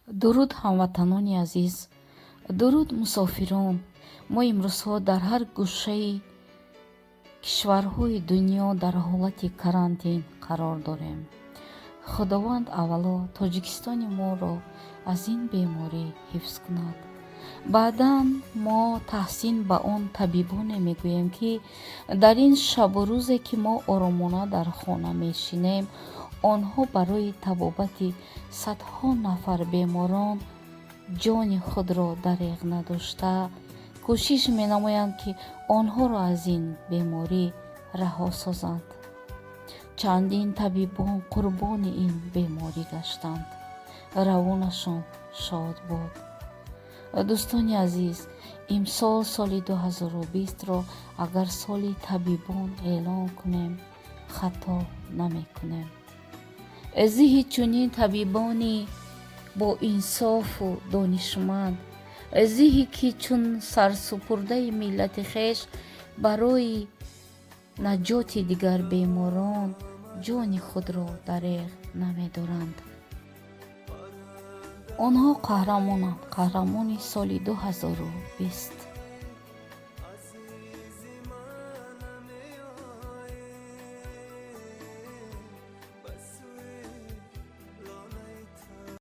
дуруд ҳамватанони азиз, дуруд мусофирон. Мо имрӯзҳо дар ҳар гӯшаи кишварҳои дунё дар ҳолати карантин қарор дорем. худованд аввало тоҷикистони моро аз ин беморӣ ҳифз кунад. баъдан мо таҳсин ба он табибоне мегӯем, ки дар ин шабу рӯзе ки мо оромона дар хона мешинем, онҳо барои табобати садҳо нафар беморон ҷони худро дареғ надошта кӯшиш менамоянд, ки онҳоро аз ин беморӣ раҳо созанд. чандин табибон қурбони ин беморӣ гаштанд. равонашон шод бод. дӯстони азиз, имсол соли 2020-ро агар соли табибон эълон кунем, хато намекунем. зиҳи чунин табибони бо инсофу донишманд, зиҳи ки чун сарсупурдаи миллати хеш барои наҷоти дигар беморон ҷони худро дареғ намедоранд. онҳо қаҳрамонанд, қаҳрамони соли 2020.